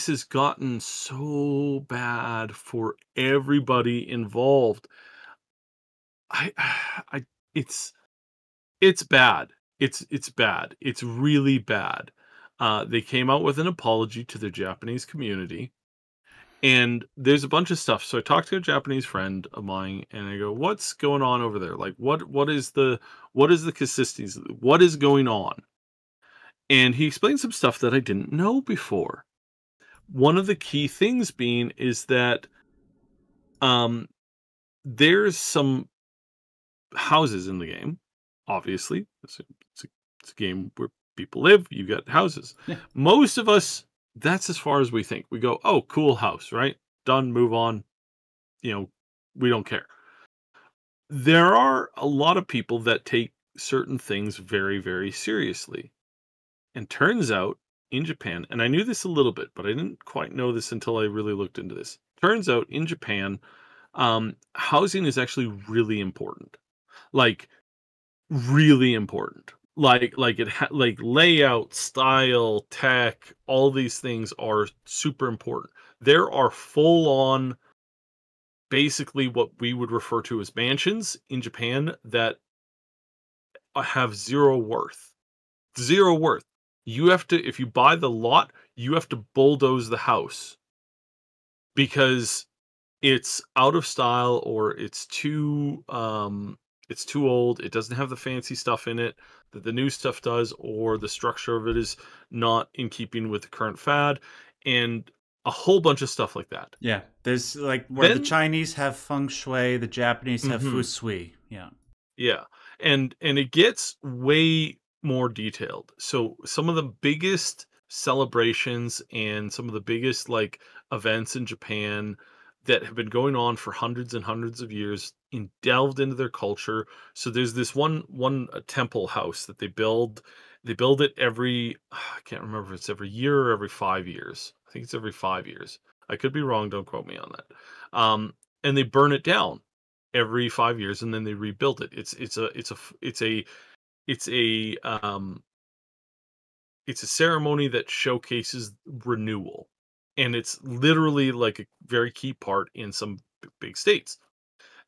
has gotten so bad for everybody involved. It's bad. It's bad. It's really bad. They came out with an apology to the Japanese community, and there's a bunch of stuff. So I talked to a Japanese friend of mine, and I go, "What's going on over there? Like, what is the consistency? What is going on?" And he explained some stuff that I didn't know before. One of the key things being is that there's some houses in the game. Obviously, it's a game where people live. You got houses. Yeah. Most of us, that's as far as we think. We go, oh, cool house, right? Done, move on. We don't care. There are a lot of people that take certain things very, very seriously. And turns out, in Japan, and I knew this a little bit, but I didn't quite know this until I really looked into this. Turns out, in Japan, housing is actually really important. Like, really important. Like layout, style, tech, all these things are super important. There are full-on, basically what we would refer to as mansions in Japan that have zero worth. Zero worth. You have to, if you buy the lot, you have to bulldoze the house because it's out of style or it's too old. It doesn't have the fancy stuff in it that the new stuff does, or the structure of it is not in keeping with the current fad, and a whole bunch of stuff like that. Yeah, there's like where the Chinese have feng shui, the Japanese have feng shui. Yeah. Yeah. And it gets way more detailed. So some of the biggest celebrations and some of the biggest like events in Japan that have been going on for hundreds and hundreds of years and delved into their culture. So there's this one temple house that they build. They build it every I can't remember if it's every year or every 5 years. I think it's every 5 years. I could be wrong, don't quote me on that. And they burn it down every 5 years and then they rebuild it. It's a ceremony that showcases renewal, and it's literally like a very key part in some big states.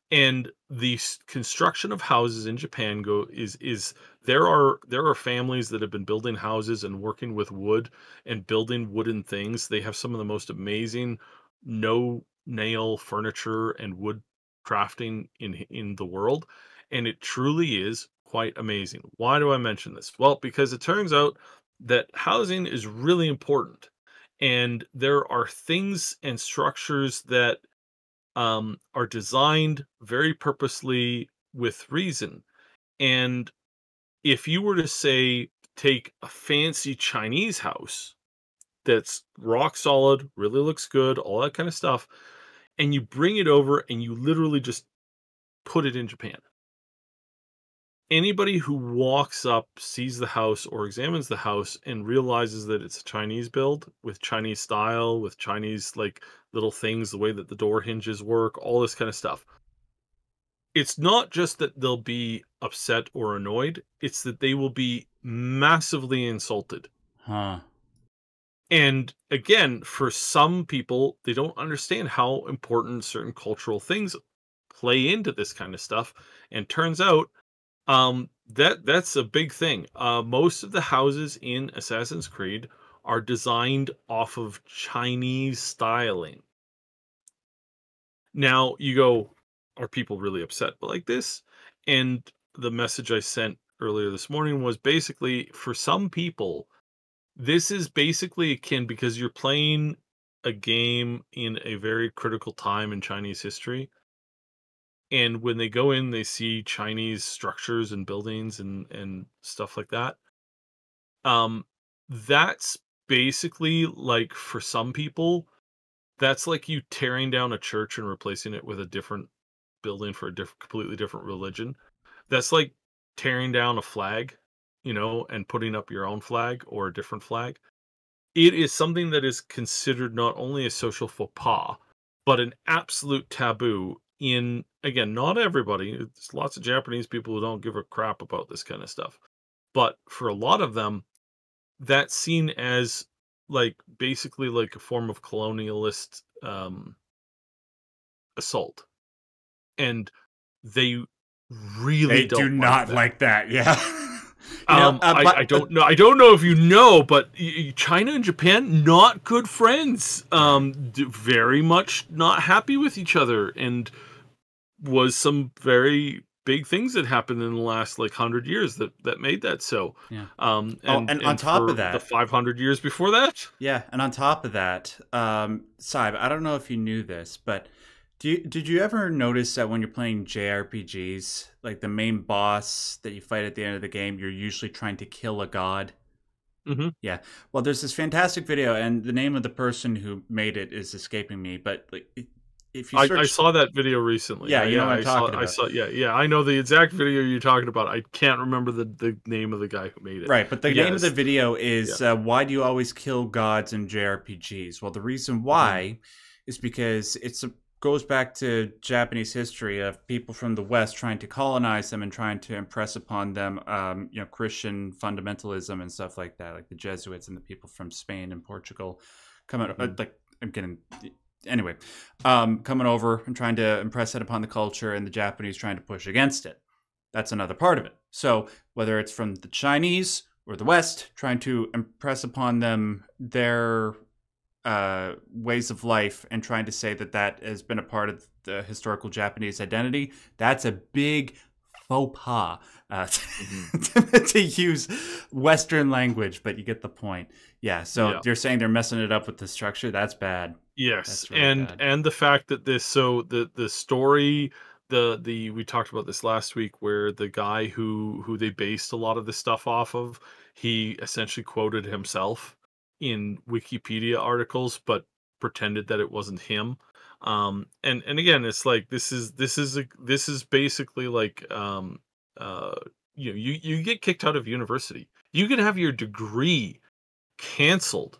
And the construction of houses in Japan is there are families that have been building houses and working with wood and building wooden things. They have some of the most amazing no nail furniture and wood crafting in the world, and it truly is quite amazing. Why do I mention this? Well, because it turns out that housing is really important, and there are things and structures that are designed very purposely with reason. And if you were to say, take a fancy Chinese house that's rock solid, really looks good, all that kind of stuff, and you bring it over and you literally just put it in Japan. Anybody who walks up, sees the house or examines the house and realizes that it's a Chinese build with Chinese style, with Chinese like little things, the way that the door hinges work, all this kind of stuff. It's not just that they'll be upset or annoyed, it's that they will be massively insulted. Huh. And again, for some people, they don't understand how important certain cultural things play into this kind of stuff. And turns out, that's a big thing. Most of the houses in Assassin's Creed are designed off of Chinese styling. Now you go, are people really upset like this? And the message I sent earlier this morning was basically, for some people, this is basically akin because you're playing a game in a very critical time in Chinese history. And when they go in, they see Chinese structures and buildings and stuff like that. That's basically like, for some people, that's like you tearing down a church and replacing it with a different building for a completely different religion. That's like tearing down a flag, and putting up your own flag or a different flag. It is something that is considered not only a social faux pas, but an absolute taboo in, again, not everybody. There's lots of Japanese people who don't give a crap about this kind of stuff. But for a lot of them, that's seen as like basically like a form of colonialist assault. And they really do not like that. Yeah. I don't know. I don't know if you know, but China and Japan, not good friends. Very much not happy with each other, and was some very big things that happened in the last 100 years that made that so. Yeah. And on top of that, the 500 years before that. Yeah, and on top of that, Syb, I don't know if you knew this, but did you ever notice that when you're playing JRPGs, like the main boss that you fight at the end of the game, you're usually trying to kill a god? Mm-hmm. Yeah. Well, there's this fantastic video, and the name of the person who made it is escaping me, but like, if you search... I saw that video recently. Yeah, you know what I'm talking about. Yeah, I know the exact video you're talking about. I can't remember the name of the guy who made it. Right, but the name of the video is Why Do You Always Kill Gods in JRPGs? Well, the reason why is because it goes back to Japanese history of people from the West trying to colonize them and trying to impress upon them, Christian fundamentalism and stuff like that, like the Jesuits and the people from Spain and Portugal coming coming over and trying to impress it upon the culture, and the Japanese trying to push against it. That's another part of it. So whether it's from the Chinese or the West trying to impress upon them their ways of life and trying to say that that has been a part of the historical Japanese identity. That's a big faux pas to use Western language, but you get the point. Yeah, so you're saying they're messing it up with the structure. That's bad. Yes, That's really bad. and the fact that the story, the we talked about this last week, where the guy who they based a lot of the stuff off of, he essentially quoted himself in Wikipedia articles, but pretended that it wasn't him. And again, it's like this is basically like you get kicked out of university. You can have your degree canceled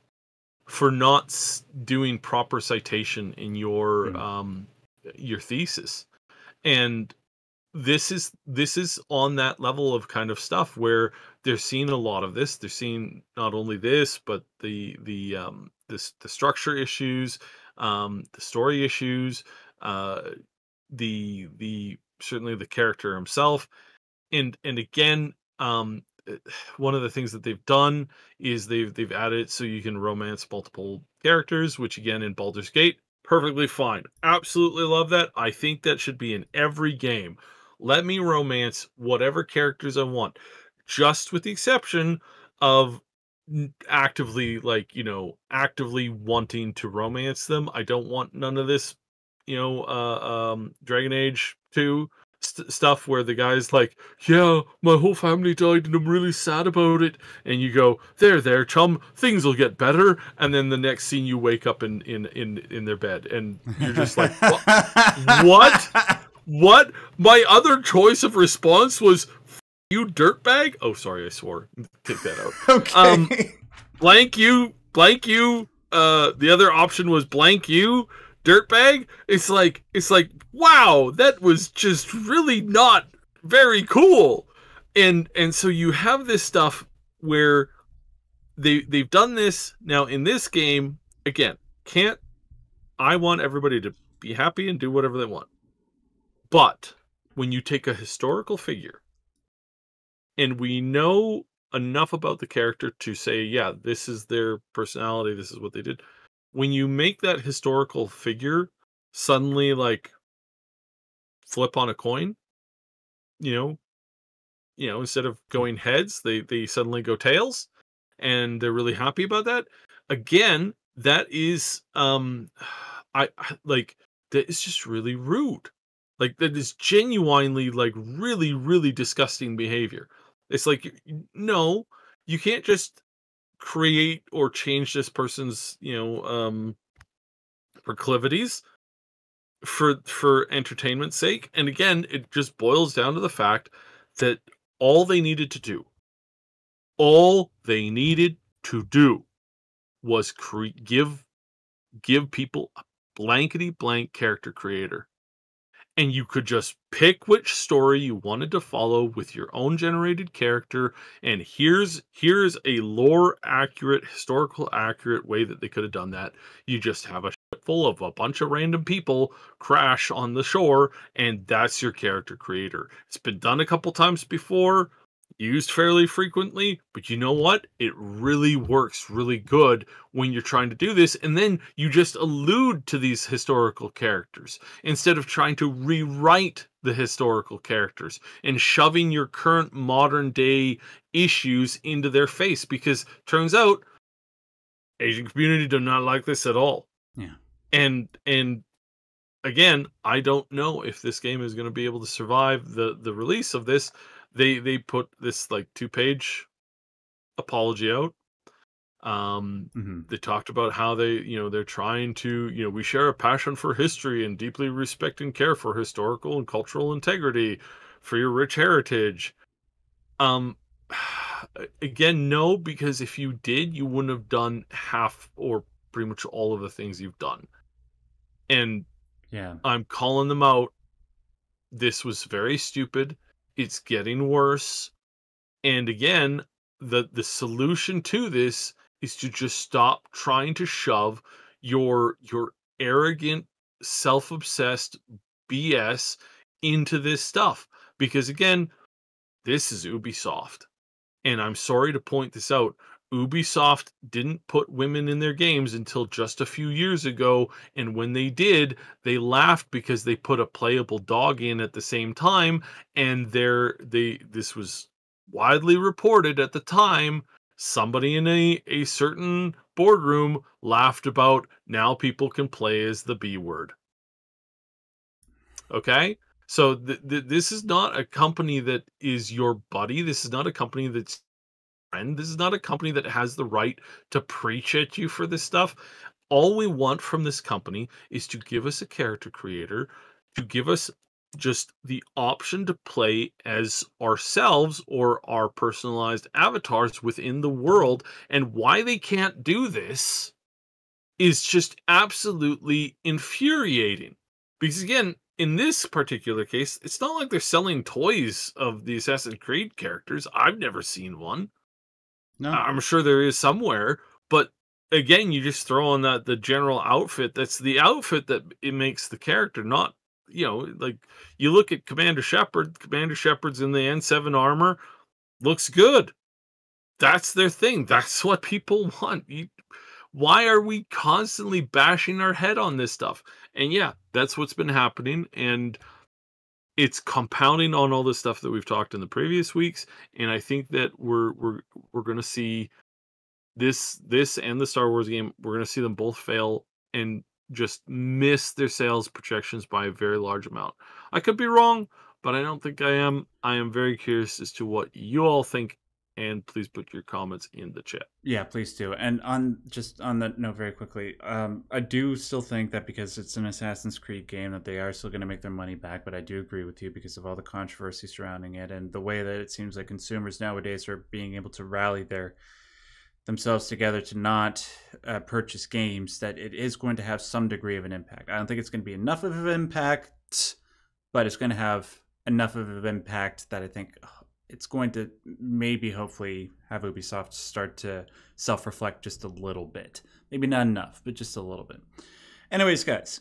for not doing proper citation in your thesis. And this is on that level of kind of stuff where they're seeing a lot of this. They're seeing not only this, but the structure issues, the story issues, the certainly the character himself. And again, one of the things that they've done is they've added it so you can romance multiple characters, which again in Baldur's Gate, perfectly fine. Absolutely love that. I think that should be in every game. Let me romance whatever characters I want, just with the exception of actively actively wanting to romance them. I don't want none of this, Dragon Age 2 stuff where the guy's like, yeah, my whole family died and I'm really sad about it, and you go, there chum, things will get better, and then the next scene you wake up in their bed and you're just like, what? My other choice of response was you dirtbag. Oh, sorry, I swore. Take that out. Okay. Blank you. The other option was blank you, dirtbag. It's like, wow, that was just really not very cool. And so you have this stuff where they've done this now in this game. Again, I want everybody to be happy and do whatever they want. But when you take a historical figure, and we know enough about the character to say, yeah, this is their personality, this is what they did. When you make that historical figure suddenly like flip on a coin, instead of going heads, they suddenly go tails, and they're really happy about that. Again, that is I like, that is just really rude. Like, that is genuinely like really, really disgusting behavior. It's like, no, you can't just create or change this person's, proclivities for entertainment's sake. And again, it just boils down to the fact that all they needed to do was give people a blankety blank character creator. And you could just pick which story you wanted to follow with your own generated character. And here's a lore accurate, historical accurate way that they could have done that. You just have a ship full of a bunch of random people crash on the shore, and that's your character creator. It's been done a couple times before, used fairly frequently, but you know what? It really works really good when you're trying to do this, and then you just allude to these historical characters instead of trying to rewrite the historical characters and shoving your current modern day issues into their face, because turns out Asian community do not like this at all. Yeah. And again, I don't know if this game is going to be able to survive the release of this. They put this like 2-page apology out. They talked about how they're trying to, we share a passion for history and deeply respect and care for historical and cultural integrity for your rich heritage. Again, no, because if you did, you wouldn't have done half or pretty much all of the things you've done. And yeah, I'm calling them out. This was very stupid. It's getting worse. And again, the solution to this is to just stop trying to shove your arrogant, self-obsessed BS into this stuff. Because again, this is Ubisoft. And I'm sorry to point this out, Ubisoft didn't put women in their games until just a few years ago, and when they did, they laughed because they put a playable dog in at the same time, and this was widely reported at the time. Somebody in a certain boardroom laughed about, now people can play as the B word. Okay? So this is not a company that is your buddy. This is not a company that's friend. This is not a company that has the right to preach at you for this stuff. All we want from this company is to give us a character creator, to give us just the option to play as ourselves or our personalized avatars within the world. And why they can't do this is just absolutely infuriating. Because again, in this particular case, it's not like they're selling toys of the Assassin's Creed characters. I've never seen one. No. I'm sure there is somewhere, but again, you just throw on the general outfit. That's the outfit that it makes the character, not, like you look at Commander Shepard. Commander Shepard's in the N7 armor, looks good. That's their thing. That's what people want. Why are we constantly bashing our head on this stuff? And yeah, that's what's been happening, and it's compounding on all the stuff that we've talked in the previous weeks. And I think that we're going to see this and the Star Wars game. We're going to see them both fail and just miss their sales projections by a very large amount. I could be wrong, but I don't think I am. I am very curious as to what you all think, and please put your comments in the chat. Yeah, please do. And on that note, very quickly, I do still think that because it's an Assassin's Creed game that they are still going to make their money back. But I do agree with you because of all the controversy surrounding it and the way that it seems like consumers nowadays are being able to rally themselves together to not purchase games, that it is going to have some degree of an impact. I don't think it's going to be enough of an impact, but it's going to have enough of an impact that I think it's going to maybe hopefully have Ubisoft start to self-reflect just a little bit. Maybe not enough, but just a little bit. Anyways, guys,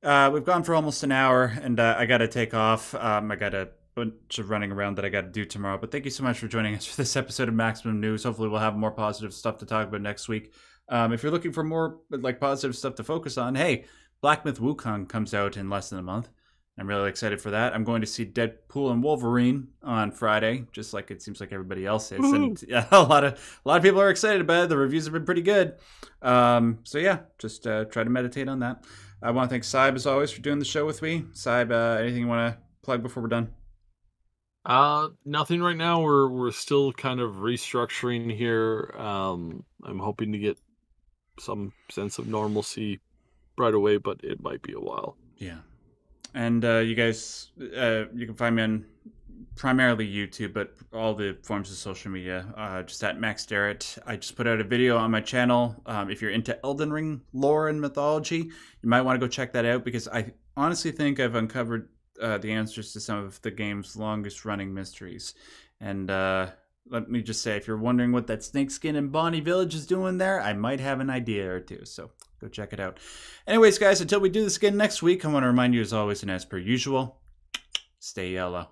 we've gone for almost an hour, and I got to take off. I got a bunch of running around that I got to do tomorrow. But thank you so much for joining us for this episode of Maximum News. Hopefully we'll have more positive stuff to talk about next week. If you're looking for more positive stuff to focus on, hey, Black Myth Wukong comes out in less than a month. I'm really excited for that. I'm going to see Deadpool and Wolverine on Friday, just like it seems like everybody else is. And yeah, a lot of people are excited about it. The reviews have been pretty good. So yeah, just try to meditate on that. I want to thank Syb as always for doing the show with me. Syb, anything you want to plug before we're done? Nothing right now. We're still kind of restructuring here. I'm hoping to get some sense of normalcy right away, but it might be a while. Yeah. And you guys, you can find me on primarily YouTube, but all the forms of social media, just at Max Derrat. I just put out a video on my channel. If you're into Elden Ring lore and mythology, you might want to go check that out, because I honestly think I've uncovered the answers to some of the game's longest running mysteries. And let me just say, if you're wondering what that snakeskin in Bonnie Village is doing there, I might have an idea or two. So go check it out. Anyways, guys, until we do this again next week, I want to remind you, as always and as per usual, stay yellow.